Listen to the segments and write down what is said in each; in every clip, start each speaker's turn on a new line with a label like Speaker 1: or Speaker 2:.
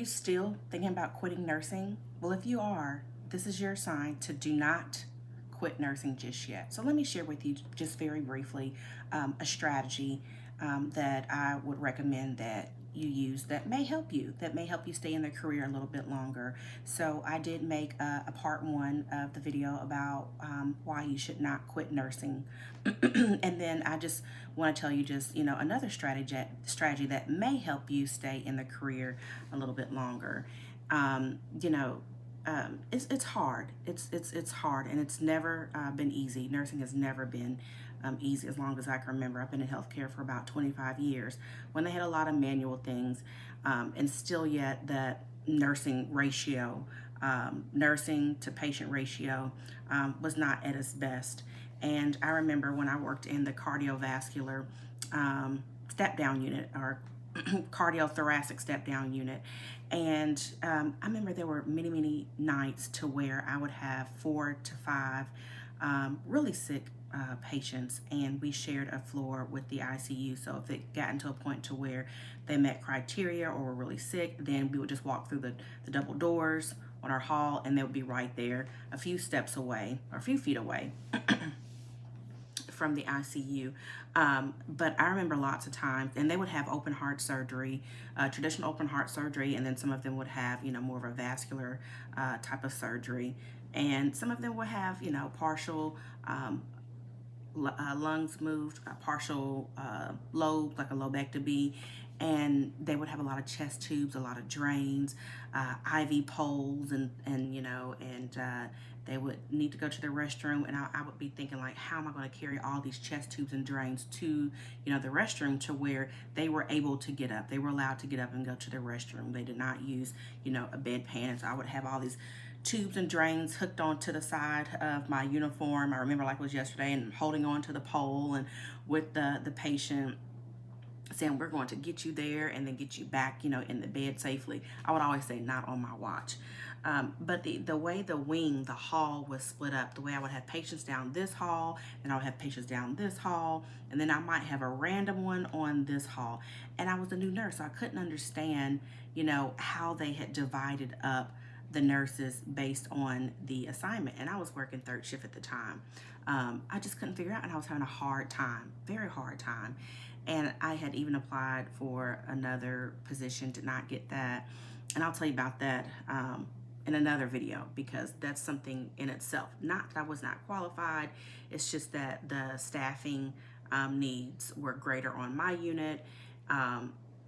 Speaker 1: you still thinking about quitting nursing? Well, if you are, this is your sign to do not quit nursing just yet. So let me share with you just very briefly a strategy that I would recommend that you use that may help you stay in the career a little bit longer. So I did make a part one of the video about why you should not quit nursing. And then I just want to tell you just, another strategy that may help you stay in the career a little bit longer. It's hard. It's hard, and it's never been easy. Nursing has never been easy as long as I can remember. I've been in healthcare for about 25 years when they had a lot of manual things, and still yet that nursing ratio, nursing to patient ratio, was not at its best. And I remember when I worked in the cardiovascular step down unit, or cardiothoracic step down unit. And I remember there were many nights to where I would have 4 to 5 really sick patients, and we shared a floor with the ICU. So if it got into a point to where they met criteria or were really sick, then we would just walk through the double doors on our hall, and they would be right there a few steps away or a few feet away from the ICU. But I remember lots of times, and they would have open heart surgery, traditional open heart surgery, and then some of them would have, more of a vascular type of surgery. And some of them would have, partial lungs moved, a partial lobe, like a lobectomy, and they would have a lot of chest tubes, a lot of drains, IV poles, and they would need to go to the restroom, and I would be thinking, like, how am I going to carry all these chest tubes and drains to, the restroom, to where they were able to get up. They were allowed to get up and go to the restroom. They did not use, a bedpan. So I would have all these tubes and drains hooked onto the side of my uniform. I remember like it was yesterday, and holding on to the pole and with the patient, saying, we're going to get you there and then get you back, in the bed safely. I would always say, not on my watch. But the way the hall was split up, the way I would have patients down this hall, and I would have patients down this hall, and then I might have a random one on this hall. And I was a new nurse, so I couldn't understand, how they had divided up the nurses based on the assignment. And I was working third shift at the time. I just couldn't figure out, and I was having a hard time, very hard time. And I had even applied for another position, did not get that. And I'll tell you about that in another video, because that's something in itself. Not that I was not qualified, it's just that the staffing needs were greater on my unit.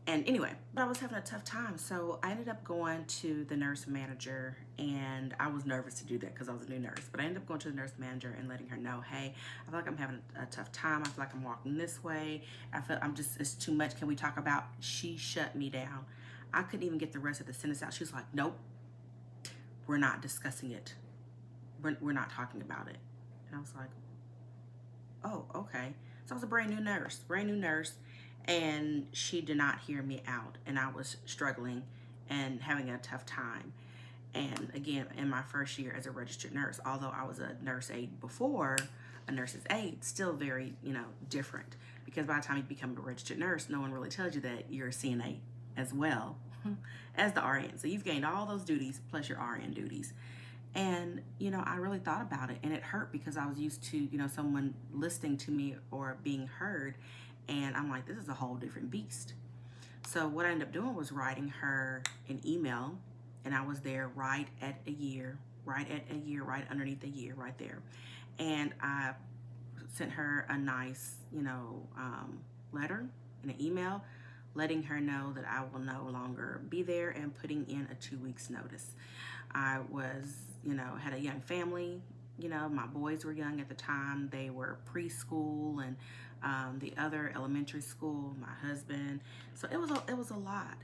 Speaker 1: And anyway, but I was having a tough time. So I ended up going to the nurse manager, and I was nervous to do that because I was a new nurse. But I ended up going to the nurse manager and letting her know, hey, I feel like I'm having a tough time. I feel like I'm walking this way. I feel it's too much. Can we talk about? She shut me down. I couldn't even get the rest of the sentence out. She was like, nope, we're not discussing it. We're not talking about it. And I was like, oh, okay. So I was a brand new nurse. And she did not hear me out, and I was struggling and having a tough time. And again, in my first year as a registered nurse, although I was a nurse aide before, a nurse's aide, still very, different, because by the time you become a registered nurse, no one really tells you that you're a CNA as well as the RN. So you've gained all those duties plus your RN duties. And, I really thought about it, and it hurt because I was used to, someone listening to me or being heard. And I'm like, this is a whole different beast. So what I ended up doing was writing her an email, and I was there right underneath a year, right there. And I sent her a nice, letter and an email, letting her know that I will no longer be there and putting in a 2 weeks notice. I was, had a young family. My boys were young at the time. They were preschool and the other elementary school, my husband. So it was a lot.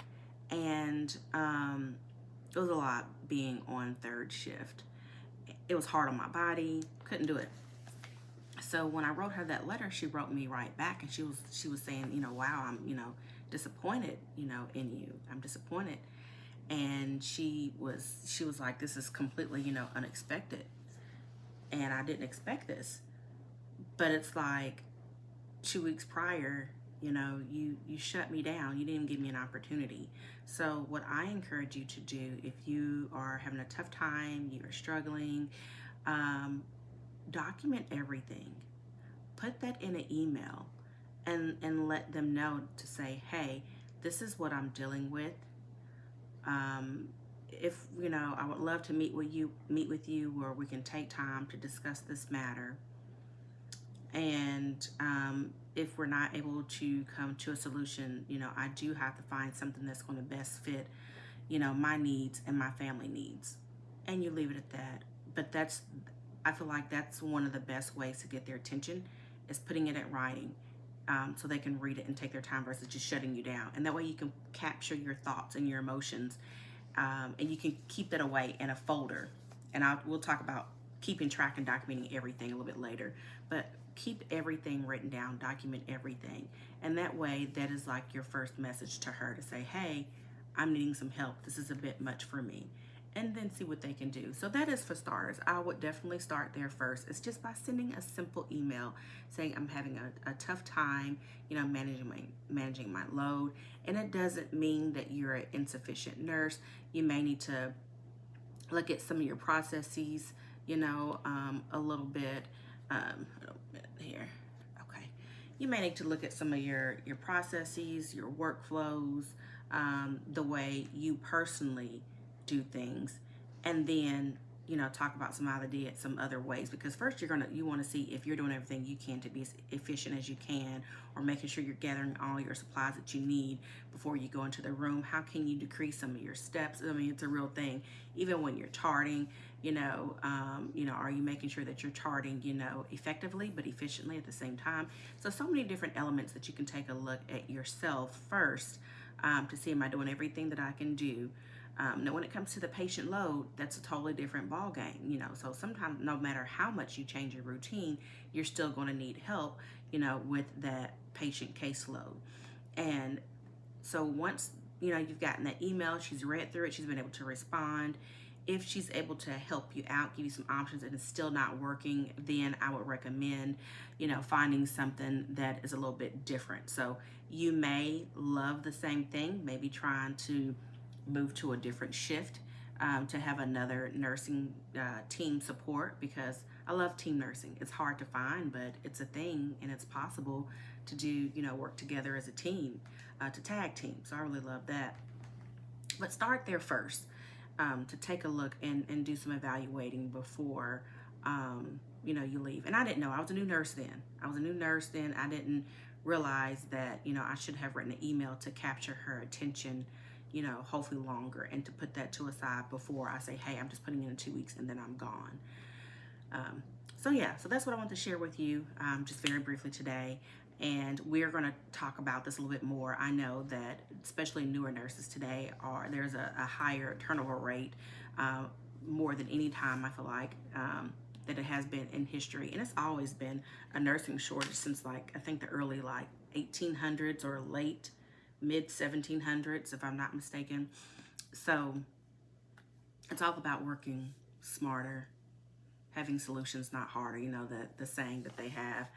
Speaker 1: And it was a lot being on third shift. It was hard on my body, couldn't do it. So when I wrote her that letter, she wrote me right back, and she was saying, wow, I'm, disappointed, in you. I'm disappointed. And she was like, this is completely, unexpected. And I didn't expect this. But it's like 2 weeks prior, You know, you shut me down. You didn't give me an opportunity. So what I encourage you to do, if you are having a tough time, you are struggling, um, document everything. Put that in an email, and let them know to say, hey, this is what I'm dealing with. Um, if you know, I would love to meet with you where we can take time to discuss this matter. And if we're not able to come to a solution, you know, I do have to find something that's going to best fit, you know, my needs and my family needs. And you leave it at that. But I feel like that's one of the best ways to get their attention, is putting it in writing, so they can read it and take their time versus just shutting you down. And that way you can capture your thoughts and your emotions, and you can keep that away in a folder. And we'll talk about keeping track and documenting everything a little bit later. But keep everything written down, document everything. And that way, that is like your first message to her to say, hey, I'm needing some help. This is a bit much for me. And then see what they can do. So that is for starters. I would definitely start there first. It's just by sending a simple email saying I'm having a tough time, you know, managing my load. And it doesn't mean that you're an insufficient nurse. You may need to look at some of your processes, you know, a little bit. Here. Okay. You may need to look at some of your processes, your workflows, the way you personally do things, and then, you know, talk about some other ways. Because first you want to see if you're doing everything you can to be as efficient as you can, or making sure you're gathering all your supplies that you need before you go into the room. How can you decrease some of your steps? I mean, it's a real thing. Even when you're charting, are you making sure that you're charting, you know, effectively but efficiently at the same time? So many different elements that you can take a look at yourself first, to see, am I doing everything that I can do? Now, when it comes to the patient load, that's a totally different ball game, you know. So sometimes, no matter how much you change your routine, you're still going to need help, you know, with that patient caseload. And so once, you know, you've gotten that email, she's read through it, she's been able to respond. If she's able to help you out, give you some options, and it's still not working, then I would recommend, you know, finding something that is a little bit different. So you may love the same thing, maybe trying to move to a different shift, to have another nursing team support, because I love team nursing. It's hard to find, but it's a thing, and it's possible to do, you know, work together as a team, to tag team. So I really love that. But start there first, to take a look and do some evaluating before, you know, you leave. And I didn't know. I was a new nurse then. I didn't realize that, you know, I should have written an email to capture her attention, you know, hopefully longer, and to put that to a side before I say, hey, I'm just putting in 2 weeks and then I'm gone. So that's what I want to share with you, just very briefly today. And we're going to talk about this a little bit more. I know that especially newer nurses today, there's a higher turnover rate, more than any time, I feel like, that it has been in history. And it's always been a nursing shortage since, like, I think the early 1800s or late mid 1700s, if I'm not mistaken. So it's all about working smarter, having solutions, not harder, you know, the saying that they have.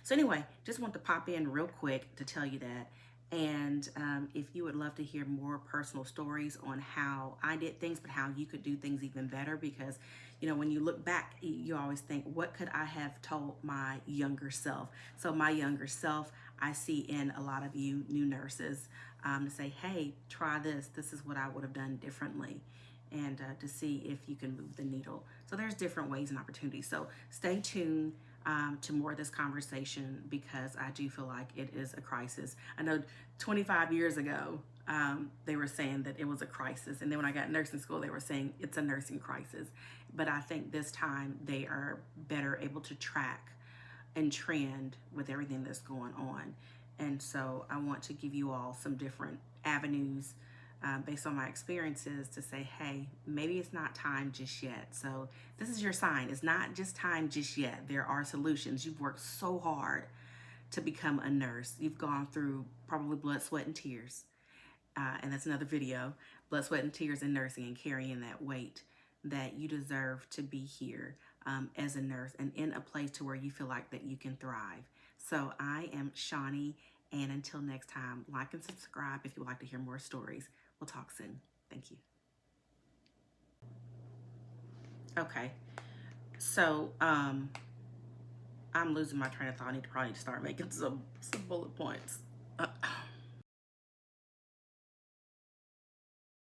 Speaker 1: So anyway, just want to pop in real quick to tell you that. And if you would love to hear more personal stories on how I did things, but how you could do things even better, because, you know, when you look back, you always think, what could I have told my younger self? So my younger self, I see in a lot of you new nurses, to say, hey, try this. This is what I would have done differently. And to see if you can move the needle. So there's different ways and opportunities. So stay tuned to more of this conversation, because I do feel like it is a crisis. I know 25 years ago, they were saying that it was a crisis. And then when I got nursing school, they were saying it's a nursing crisis. But I think this time they are better able to track and trend with everything that's going on. And so I want to give you all some different avenues, based on my experiences, to say, hey, maybe it's not time just yet. So this is your sign. It's not just time just yet. There are solutions. You've worked so hard to become a nurse. You've gone through probably blood, sweat, and tears. And that's another video, blood, sweat, and tears in nursing, and carrying that weight, that you deserve to be here, as a nurse, and in a place to where you feel like that you can thrive. So I am Shawnee, And until next time, like and subscribe if you would like to hear more stories. We'll talk soon. Thank you. Okay. So, I'm losing my train of thought. I need to probably start making some bullet points.